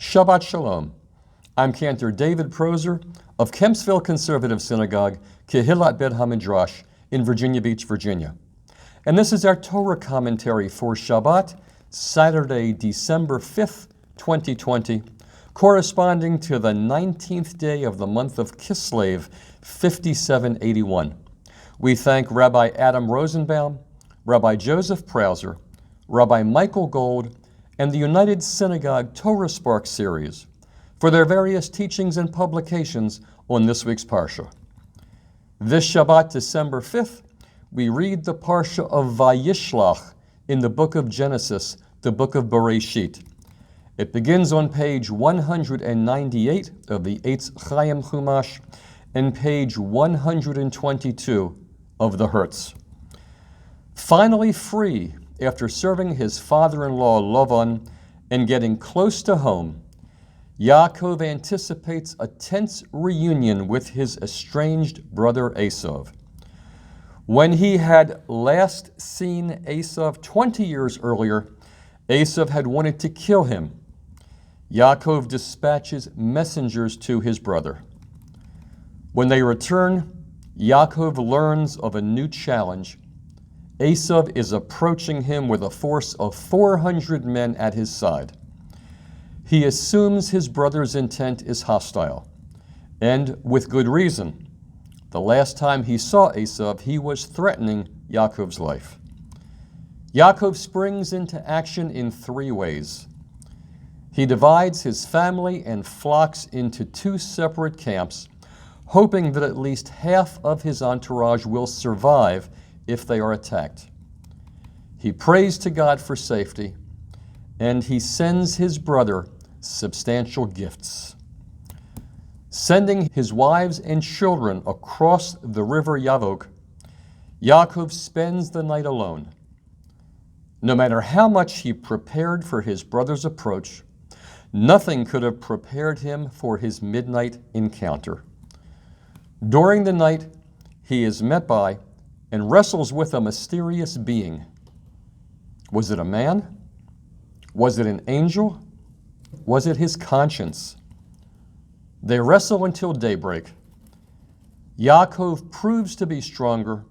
Shabbat Shalom. I'm Cantor David Proser of Kempsville Conservative Synagogue, Kehillat Bet HaMidrash in Virginia Beach, Virginia. And this is our Torah commentary for Shabbat, Saturday, December 5th, 2020, corresponding to the 19th day of the month of Kislev, 5781. We thank Rabbi Adam Rosenbaum, Rabbi Joseph Prauser, Rabbi Michael Gold, and the United Synagogue Torah Spark series for their various teachings and publications on this week's Parsha. This Shabbat, December 5th, we read the Parsha of Vayishlach in the book of Genesis, the book of Bereshit. It begins on page 198 of the Eitz Chaim Chumash and page 122 of the Hertz. Finally free after serving his father-in-law Lavan and getting close to home, Yaakov anticipates a tense reunion with his estranged brother Esav. When he had last seen Esav 20 years earlier, Esav had wanted to kill him. Yaakov dispatches messengers to his brother. When they return, Yaakov learns of a new challenge. Esav is approaching him with a force of 400 men at his side. He assumes his brother's intent is hostile, and with good reason. The last time he saw Esav, he was threatening Yaakov's life. Yaakov springs into action in three ways. He divides his family and flocks into two separate camps, hoping that at least half of his entourage will survive if they are attacked. He prays to God for safety, and he sends his brother substantial gifts. Sending his wives and children across the river Yavok, Yaakov spends the night alone. No matter how much he prepared for his brother's approach, nothing could have prepared him for his midnight encounter. During the night, he is met by and wrestles with a mysterious being. Was it a man? Was it an angel? Was it his conscience? They wrestle until daybreak. Yaakov proves to be stronger,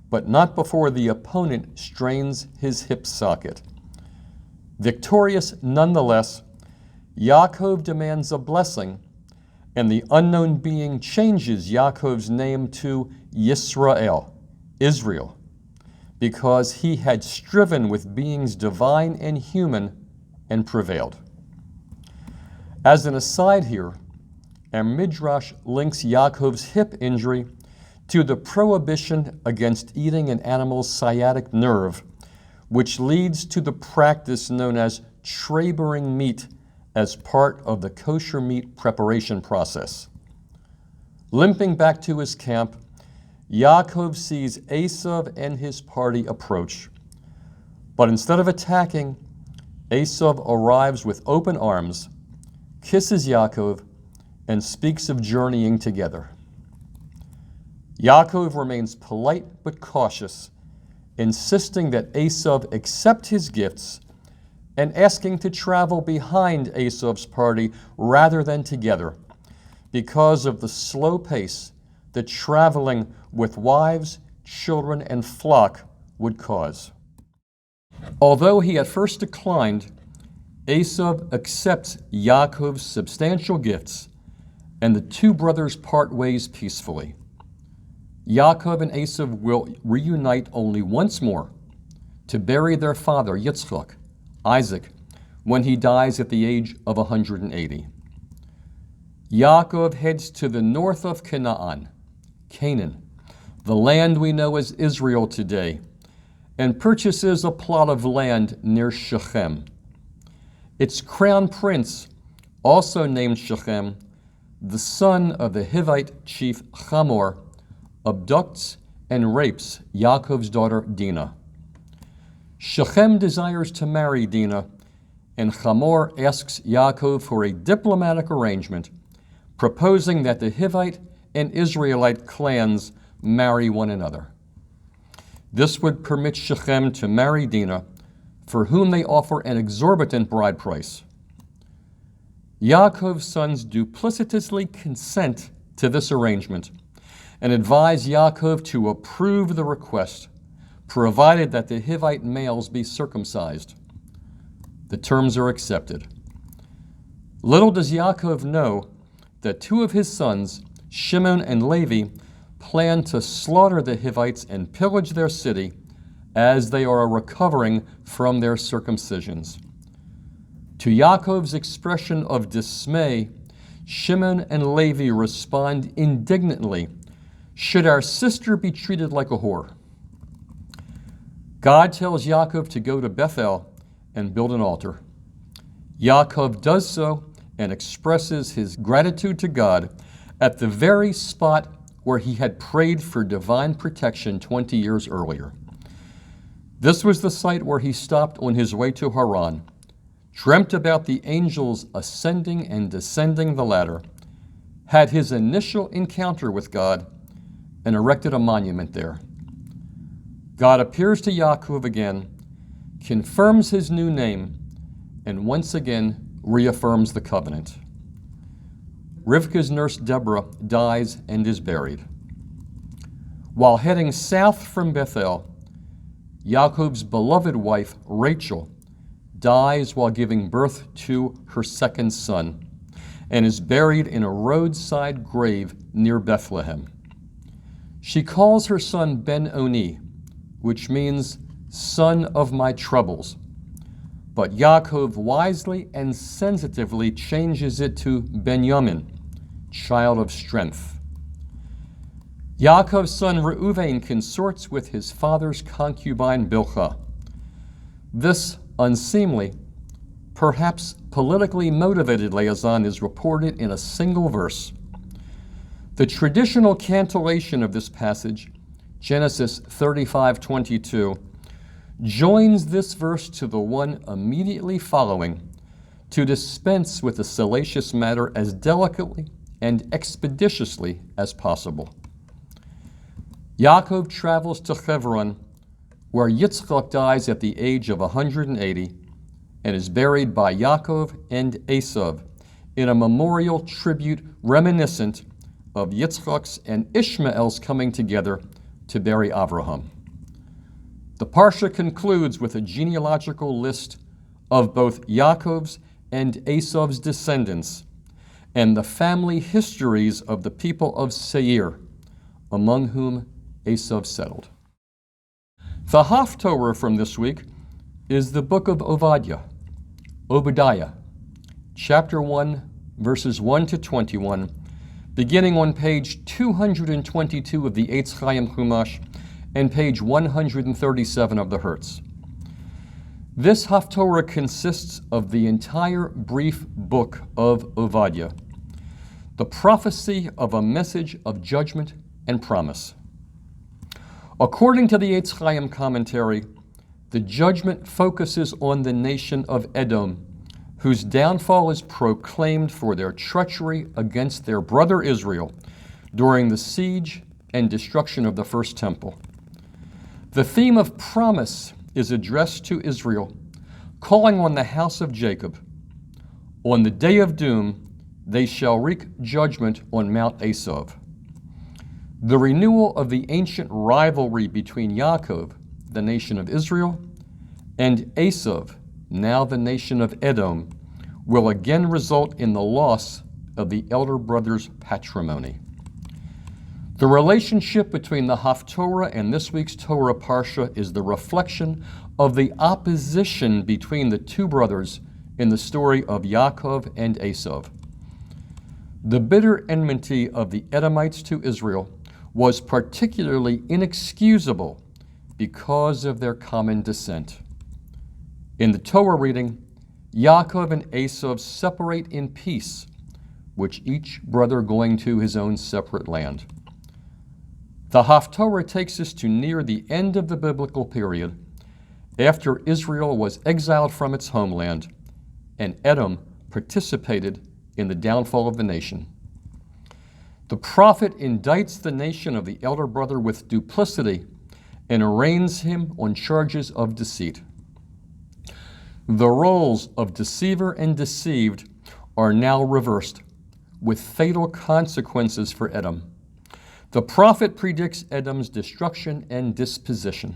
but not before the opponent strains his hip socket. Victorious nonetheless, Yaakov demands a blessing, and the unknown being changes Yaakov's name to Yisrael, Israel, because he had striven with beings divine and human and prevailed. As an aside here, our Midrash links Yaakov's hip injury to the prohibition against eating an animal's sciatic nerve, which leads to the practice known as trabeling meat as part of the kosher meat preparation process. Limping back to his camp, Yaakov sees Esav and his party approach. But instead of attacking, Esav arrives with open arms, kisses Yaakov, and speaks of journeying together. Yaakov remains polite but cautious, insisting that Esav accept his gifts and asking to travel behind Esav's party rather than together because of the slow pace that traveling with wives, children, and flock would cause. Although he at first declined, Esav accepts Yaakov's substantial gifts, and the two brothers part ways peacefully. Yaakov and Esav will reunite only once more to bury their father, Yitzchak, Isaac, when he dies at the age of 180. Yaakov heads to the north of Canaan, the land we know as Israel today, and purchases a plot of land near Shechem. Its crown prince, also named Shechem, the son of the Hivite chief Hamor, abducts and rapes Yaakov's daughter Dinah. Shechem desires to marry Dinah, and Hamor asks Yaakov for a diplomatic arrangement, proposing that the Hivite and Israelite clans marry one another. This would permit Shechem to marry Dinah, for whom they offer an exorbitant bride price. Yaakov's sons duplicitously consent to this arrangement and advise Yaakov to approve the request, provided that the Hivite males be circumcised. The terms are accepted. Little does Yaakov know that two of his sons, Shimon and Levi, plan to slaughter the Hivites and pillage their city as they are recovering from their circumcisions. To Yaakov's expression of dismay, Shimon and Levi respond indignantly, "Should our sister be treated like a whore?" God tells Yaakov to go to Bethel and build an altar. Yaakov does so and expresses his gratitude to God at the very spot where he had prayed for divine protection 20 years earlier. This was the site where he stopped on his way to Haran, dreamt about the angels ascending and descending the ladder, had his initial encounter with God, and erected a monument there. God appears to Yaakov again, confirms his new name, and once again reaffirms the covenant. Rivka's nurse Deborah dies and is buried. While heading south from Bethel, Yaakov's beloved wife Rachel dies while giving birth to her second son and is buried in a roadside grave near Bethlehem. She calls her son Ben-Oni, which means son of my troubles. But Yaakov wisely and sensitively changes it to Benjamin, child of strength. Yaakov's son Reuven consorts with his father's concubine Bilhah. This unseemly, perhaps politically motivated liaison is reported in a single verse. The traditional cantillation of this passage, Genesis 35:22, joins this verse to the one immediately following to dispense with the salacious matter as delicately and expeditiously as possible. Yaakov travels to Hebron, where Yitzchak dies at the age of 180 and is buried by Yaakov and Esav in a memorial tribute reminiscent of Yitzchak's and Ishmael's coming together to bury Avraham. The Parsha concludes with a genealogical list of both Yaakov's and Esav's descendants and the family histories of the people of Seir, among whom Esav settled. The Haftorah from this week is the book of Obadiah, chapter 1, verses 1 to 21, beginning on page 222 of the Eitz Chaim Chumash and page 137 of the Hertz. This Haftorah consists of the entire brief book of Obadiah, the prophecy of a message of judgment and promise. According to the Eitz Chaim commentary, the judgment focuses on the nation of Edom, whose downfall is proclaimed for their treachery against their brother Israel during the siege and destruction of the first temple. The theme of promise is addressed to Israel, calling on the house of Jacob. On the day of doom, they shall wreak judgment on Mount Esav. The renewal of the ancient rivalry between Yaakov, the nation of Israel, and Esav, now the nation of Edom, will again result in the loss of the elder brother's patrimony. The relationship between the Haftorah and this week's Torah Parsha is the reflection of the opposition between the two brothers in the story of Yaakov and Esav. The bitter enmity of the Edomites to Israel was particularly inexcusable because of their common descent. In the Torah reading, Yaakov and Esav separate in peace, with each brother going to his own separate land. The Haftorah takes us to near the end of the biblical period, after Israel was exiled from its homeland, and Edom participated in the downfall of the nation. The prophet indicts the nation of the elder brother with duplicity and arraigns him on charges of deceit. The roles of deceiver and deceived are now reversed, with fatal consequences for Edom. The prophet predicts Edom's destruction and disposition.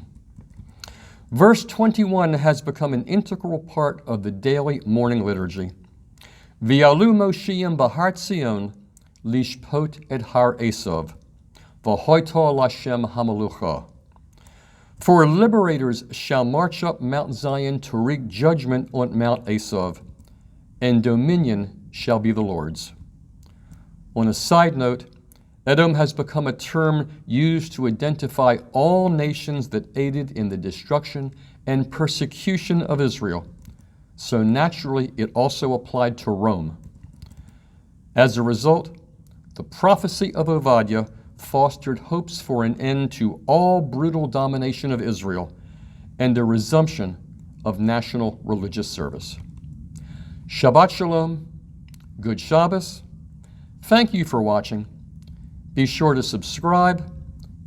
Verse 21 has become an integral part of the daily morning liturgy. V'yalu Moshiim b'har Tzion lishpot et har Esav, v'hoito l'Hashem hamalucha. For liberators shall march up Mount Zion to wreak judgment on Mount Esav, and dominion shall be the Lord's. On a side note, Edom has become a term used to identify all nations that aided in the destruction and persecution of Israel, so naturally it also applied to Rome. As a result, the prophecy of Obadiah fostered hopes for an end to all brutal domination of Israel and a resumption of national religious service. Shabbat Shalom, good Shabbos. Thank you for watching. Be sure to subscribe,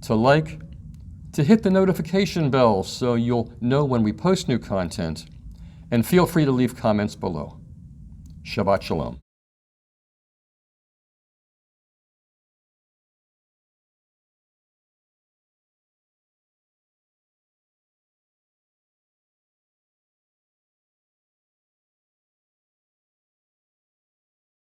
to like, to hit the notification bell so you'll know when we post new content, and feel free to leave comments below. Shabbat Shalom.